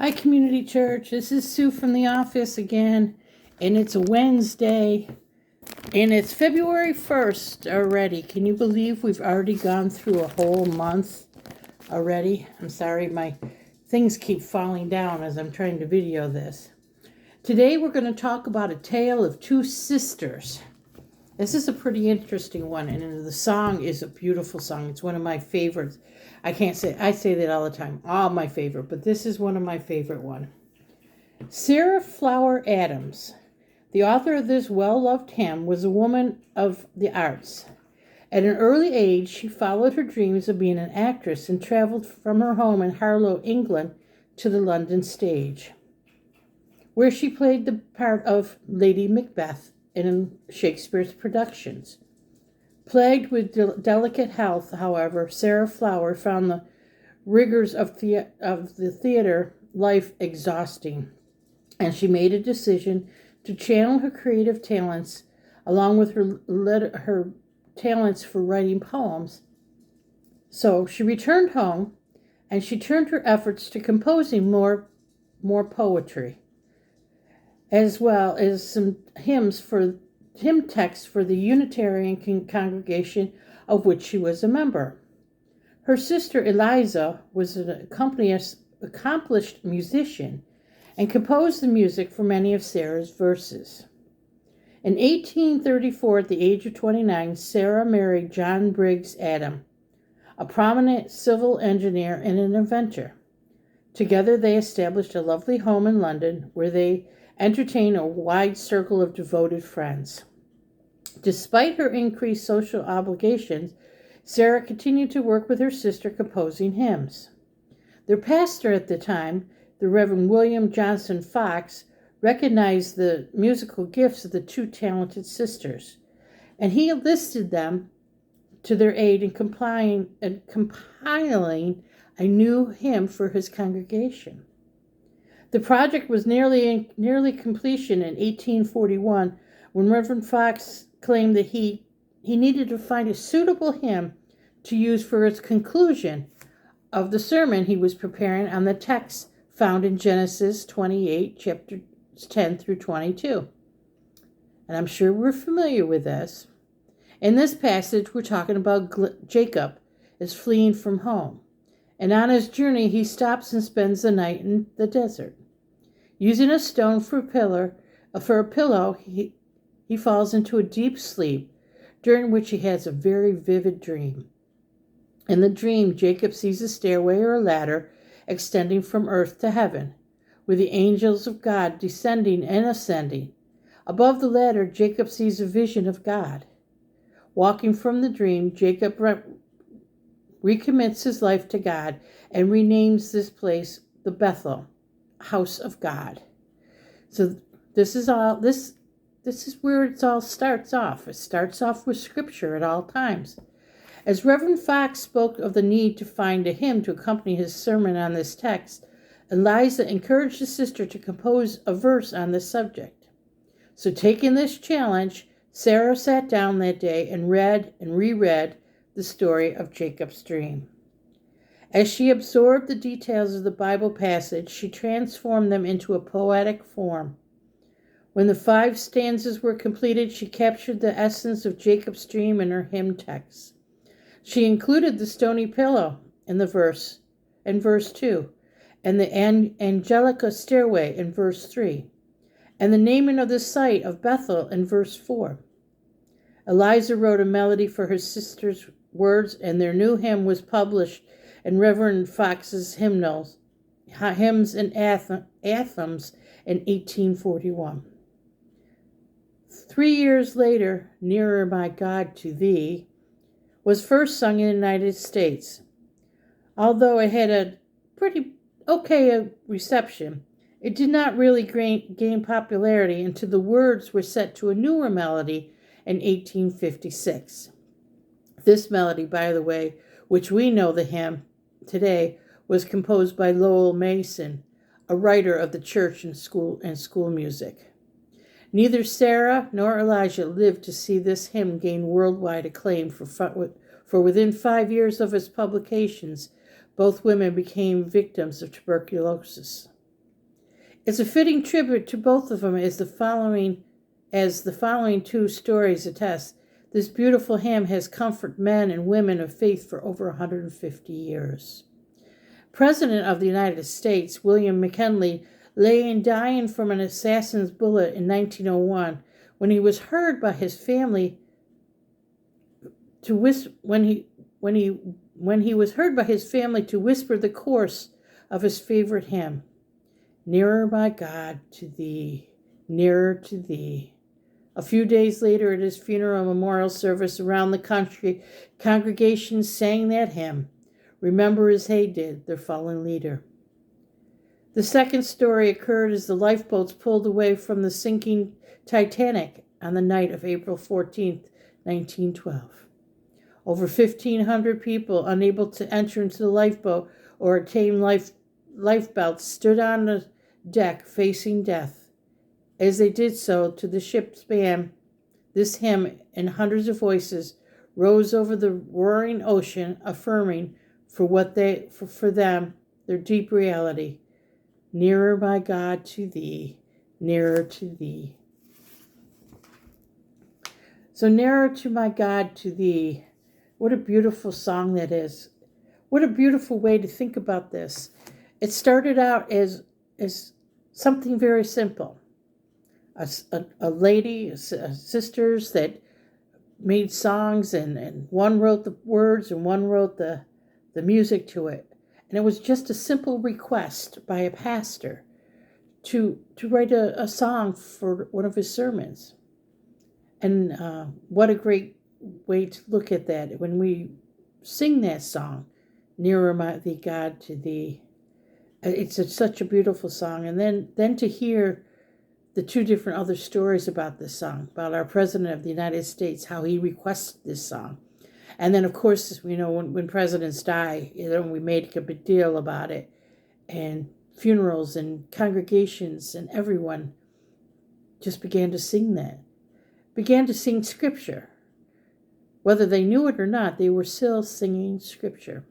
Hi, Community Church. This is Sue from the office again, and it's a Wednesday, and it's February 1st already. Can you believe we've already gone through a whole month already? I'm sorry, my things keep falling down as I'm trying to video this. Today we're going to talk about a tale of two sisters. This is a pretty interesting one, and the song is a beautiful song. It's one of my favorites. I say that all the time, all my favorite, but this is one of my favorite one. Sarah Flower Adams, the author of this well-loved hymn, was a woman of the arts. At an early age, she followed her dreams of being an actress and traveled from her home in Harlow, England, to the London stage, where she played the part of Lady Macbeth in Shakespeare's productions. Plagued with delicate health, however, Sarah Flower found the rigors of the theater life exhausting, and she made a decision to channel her creative talents along with her talents for writing poems. So she returned home, and she turned her efforts to composing more poetry, as well as some hymn texts for the Unitarian congregation of which she was a member. Her sister Eliza was an accomplished musician and composed the music for many of Sarah's verses. In 1834, at the age of 29, Sarah married John Briggs Adam, a prominent civil engineer and an inventor. Together they established a lovely home in London where they entertained a wide circle of devoted friends. Despite her increased social obligations, Sarah continued to work with her sister composing hymns. Their pastor at the time, the Reverend William Johnson Fox, recognized the musical gifts of the two talented sisters, and he enlisted them to their aid in compiling a new hymn for his congregation. The project was nearly completion in 1841 when Reverend Fox claimed that he needed to find a suitable hymn to use for its conclusion of the sermon he was preparing on the text found in Genesis 28, chapter 10 through 22. And I'm sure we're familiar with this. In this passage, we're talking about Jacob is fleeing from home. And on his journey, he stops and spends the night in the desert. Using a stone for a pillow, he falls into a deep sleep, during which he has a very vivid dream. In the dream, Jacob sees a stairway or a ladder extending from earth to heaven, with the angels of God descending and ascending. Above the ladder, Jacob sees a vision of God. Walking from the dream, Jacob recommits his life to God and renames this place the Bethel, house of God. So this is where it all starts off. It starts off with scripture at all times. As Reverend Fox spoke of the need to find a hymn to accompany his sermon on this text, Eliza encouraged his sister to compose a verse on this subject. So taking this challenge, Sarah sat down that day and read and reread the story of Jacob's dream. As she absorbed the details of the Bible passage, she transformed them into a poetic form. When the 5 stanzas were completed, she captured the essence of Jacob's dream in her hymn text. She included the stony pillow in verse 2, and the angelica stairway in verse 3, and the naming of the site of Bethel in verse 4. Eliza wrote a melody for her sister's words, and their new hymn was published in Reverend Fox's Hymns and Anthems in 1841. 3 years later, Nearer My God to Thee was first sung in the United States. Although it had a pretty okay reception, it did not really gain popularity until the words were set to a newer melody in 1856. This melody, by the way, which we know the hymn today, was composed by Lowell Mason, a writer of the church and school music. Neither Sarah nor Elijah lived to see this hymn gain worldwide acclaim, for within 5 years of its publications, both women became victims of tuberculosis. It's a fitting tribute to both of them as the following two stories attest. This beautiful hymn has comforted men and women of faith for over 150 years. President of the United States, William McKinley, lay dying from an assassin's bullet in 1901 when he was heard by his family to whisper the chorus of his favorite hymn, "Nearer, my God, to thee, nearer to thee." A few days later, at his funeral memorial service around the country, congregations sang that hymn, remember as they did their fallen leader. The second story occurred as the lifeboats pulled away from the sinking Titanic on the night of April 14th, 1912. Over 1,500 people, unable to enter into the lifeboat or attain lifebelts, stood on the deck facing death. As they did so, to the ship's band, this hymn in hundreds of voices rose over the roaring ocean, affirming for them their deep reality. Nearer, my God, to thee, nearer to thee. So nearer to my God, to thee. What a beautiful song that is. What a beautiful way to think about this. It started out as something very simple. A lady, sisters that made songs, and one wrote the words and one wrote the music to it. And it was just a simple request by a pastor to write a song for one of his sermons. And what a great way to look at that when we sing that song, "Nearer, my God, to thee." It's such a beautiful song. And then to hear the two different other stories about this song, about our President of the United States, how he requested this song. And then, of course, when presidents die, we make a big deal about it. And funerals and congregations and everyone just began to sing that. Began to sing scripture. Whether they knew it or not, they were still singing scripture.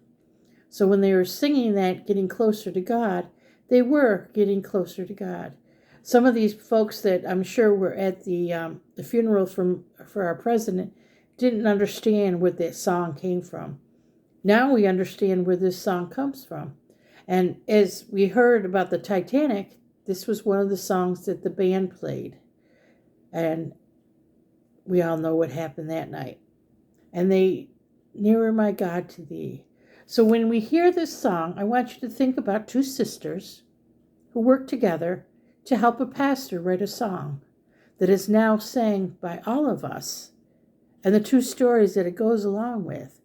So when they were singing that, getting closer to God, they were getting closer to God. Some of these folks that I'm sure were at the funeral for our president didn't understand where that song came from. Now we understand where this song comes from. And as we heard about the Titanic, this was one of the songs that the band played. And we all know what happened that night. And they, "Nearer, my God, to thee." So when we hear this song, I want you to think about two sisters who worked together to help a pastor write a song that is now sang by all of us, and the two stories that it goes along with.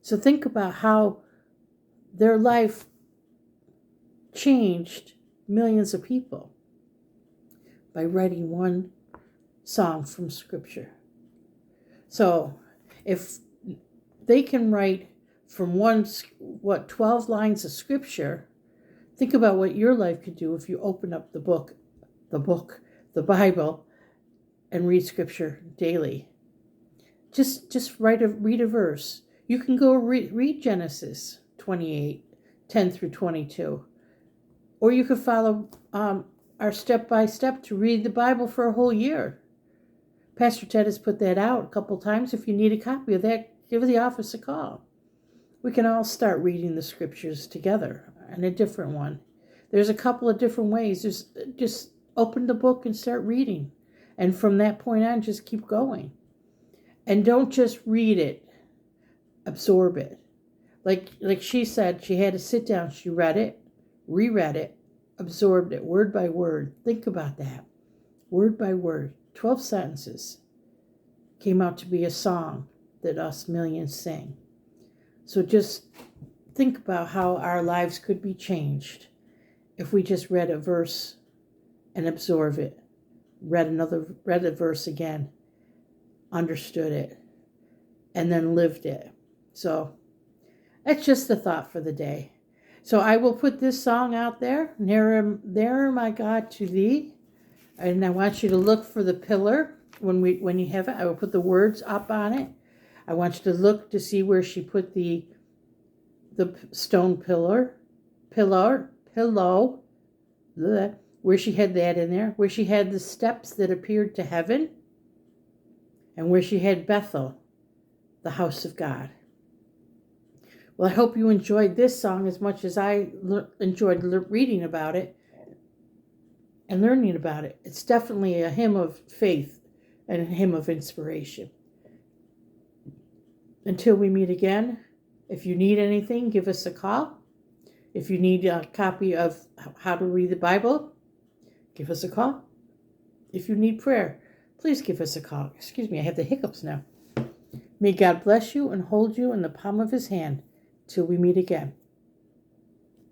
So think about how their life changed millions of people by writing one song from Scripture. So if they can write from 12 lines of Scripture, think about what your life could do if you open up the Bible, and read Scripture daily. Just read a verse. You can go read Genesis 28, 10 through 22. Or you could follow our step-by-step to read the Bible for a whole year. Pastor Ted has put that out a couple times. If you need a copy of that, give the office a call. We can all start reading the Scriptures together, and a different one. There's a couple of different ways. Just open the book and start reading. And from that point on, just keep going. And don't just read it. Absorb it. Like she said, she had to sit down. She read it, reread it, absorbed it, word by word. Think about that. Word by word. 12 sentences. Came out to be a song that us millions sing. So just think about how our lives could be changed if we just read a verse and absorbed it. Read a verse again, understood it, and then lived it. So that's just a thought for the day. So I will put this song out there, "Nearer, my God, to thee." And I want you to look for the pillar when you have it. I will put the words up on it. I want you to look to see where she put the stone pillow. where she had that in there, where she had the steps that appeared to heaven, and where she had Bethel, the house of God. Well, I hope you enjoyed this song as much as I enjoyed reading about it and learning about it. It's definitely a hymn of faith and a hymn of inspiration. Until we meet again, if you need anything, give us a call. If you need a copy of How to Read the Bible, give us a call. If you need prayer, please give us a call. Excuse me, I have the hiccups now. May God bless you and hold you in the palm of his hand till we meet again.